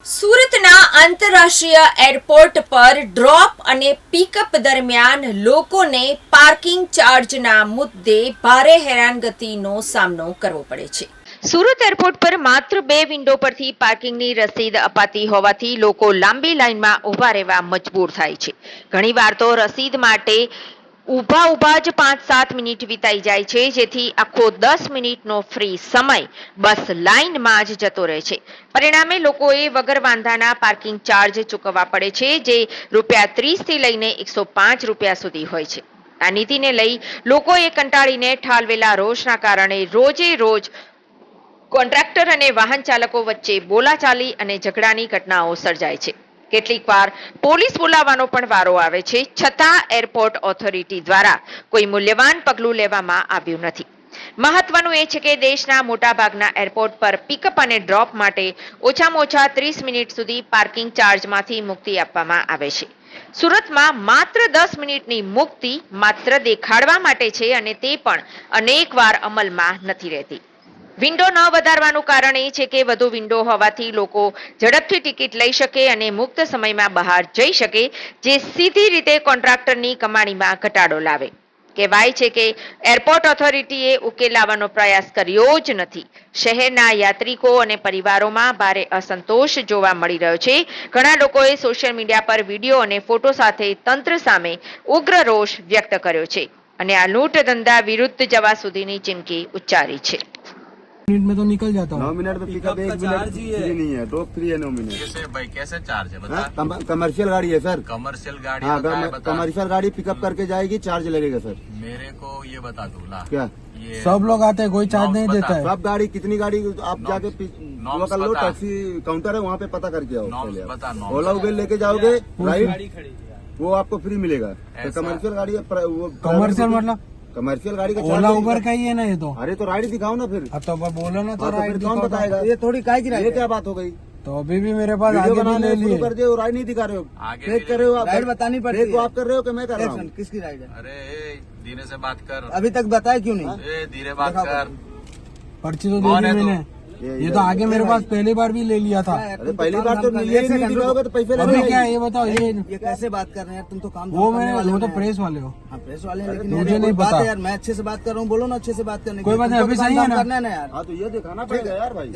સુરતના આંતરરાષ્ટ્રીય એરપોર્ટ પર ડ્રોપ અને પિકઅપ દરમિયાન લોકોને પાર્કિંગ ચાર્જના મુદ્દે ભારે હેરાનગતિનો સામનો કરવો પડે છે। સુરત એરપોર્ટ પર માત્ર 2 વિન્ડો પરથી પાર્કિંગની રસીદ અપાતી હોવાથી લોકો લાંબી લાઈનમાં ઊભા રહેવા મજબૂર થાય છે। ઘણીવાર તો રસીદ માટે ઊભા જ 5-7 મિનિટ વિતાઈ જાય છે, જેથી આખો 10 મિનિટનો ફ્રી સમય બસ લાઈનમાં જ જતો રહે છે। પરિણામે લોકોએ વગર વાંધાના પાર્કિંગ ચાર્જ ચૂકવવા પડે છે, જે ₹30 થી લઈને ₹105 સુધી હોય છે। આ નીતિને લઈ લોકોએ કંટાળીને ઠાલવેલા રોષના કારણે રોજે રોજ કોન્ટ્રાક્ટર અને વાહન ચાલકો વચ્ચે બોલાચાલી અને ઝઘડાની ઘટનાઓ સર્જાય છે। કેટલીક વાર પોલીસ બોલાવવાનો પણ વારો આવે છે, છતાં એરપોર્ટ ઓથોરિટી દ્વારા કોઈ મૂલ્યવાન પગલું લેવામાં આવ્યું નથી। મહત્વનું એ છે કે દેશના મોટાભાગના એરપોર્ટ પર પિકઅપ અને ડ્રોપ માટે ઓછામાં ઓછા 30 મિનિટ સુધી પાર્કિંગ ચાર્જમાંથી મુક્તિ આપવામાં આવે છે। સુરતમાં માત્ર 10 મિનિટની મુક્તિ માત્ર દેખાડવા માટે છે, અને તે પણ અનેકવાર અમલમાં નથી રહેતી। વિન્ડો ન વધારવાનું કારણ એ છે કે વધુ વિન્ડો હોવાથી લોકો ઝડપથી ટિકિટ લઈ શકે અને મુક્ત સમયમાં બહાર જઈ શકે, જે સીધી રીતે કોન્ટ્રાક્ટરની કમાણીમાં ઘટાડો લાવે। કહેવાય છે કે એરપોર્ટ ઓથોરિટીએ ઉકેલ લાવવાનો પ્રયાસ કર્યો જ નથી। શહેરના યાત્રિકો અને પરિવારોમાં ભારે અસંતોષ જોવા મળી રહ્યો છે। ઘણા લોકોએ સોશિયલ મીડિયા પર વિડીયો અને ફોટો સાથે તંત્ર સામે ઉગ્ર રોષ વ્યક્ત કર્યો છે અને આ લૂંટ ધંધા વિરુદ્ધ જવા સુધીની ચીમકી ઉચ્ચારી છે। मिनट में तो निकल जाता हूँ। 9 मिनट में पिकअप 1 मिनट फ्री नहीं है, ड्रॉप फ्री है 9 मिनट। कैसे भाई कैसे चार्ज है बता? कमर्शियल गाड़ी है सर। कमर्शियल गाड़ी हाँ, होता है बता। कमर्शियल गाड़ी पिकअप करके जाएगी, चार्ज लगेगा सर। मेरे को ये बता दो ला क्या ये सब लोग आते हैं, कोई चार्ज नहीं बता। देता है। सब गाड़ी कितनी गाड़ी आप नॉर्म्स- जाके नॉर्म्स वो कर लो, पता। टैक्सी काउंटर है वहाँ पे पता करके आओ। नॉर्म्स पहले आप। पता, नॉर्म्स ओला पता। उबेर लेके जाओगे राइट, खड़ी वो आपको फ्री मिलेगा। तो ऐसा? कमर्शियल गाड़ी है, वो कमर्शियल मतलब कमर्शियल गाड़ी का ओला charge उबर लगेगा। का ही है ना ये तो। अरे तो राइड दिखाओ ना फिर। अब तो बोलो ना, तो हाँ, तो राइड फिर कौन दिखाओ। बताएगा? ये थोड़ी काय की ये राइड क्या बात हो गई? तो अभी भी मेरे पास वीडियो आगे भी बनाने ले शुरू लिए। कर दिए, राइड नहीं दिखा रहे हो। आगे फेक भी कर रहे हो आप। राइड बतानी पड़ती फेक है। आप कर रहे हो कि मैं कर रहा हूँ? किसकी राइड है? अरे धीरे से बात कर। अभी तक बताया क्यों नहीं? ए धीरे बात दिखाओ। कर। पर्ची तो कौन दे है दी तू? मैंने। ये तो आगे मेरे पास पहली बार भी ले लिया था। अरे पहली बार तो ये नहीं दिखाओगे तो पैसे अभी लगेंगे। क्या है ये बताओ। ये कैसे बात कर रहे हैं यार? तुम तो काम वो करने मैंने वाले वो हो तो ना यार। प्रेस वाले हो। हाँ प्रेस वाले हैं, लेकिन मुझे यार नहीं कोई बात पता। है यार, मैं अच्छे से बात कर रहा हूँ, बोलो ना अच्छे से बात करने की। कोई बात नहीं, तुमको अभी तो सही काम है ना? करना है ना यार। हाँ तो ये दिखाना पड़ेगा यार भाई।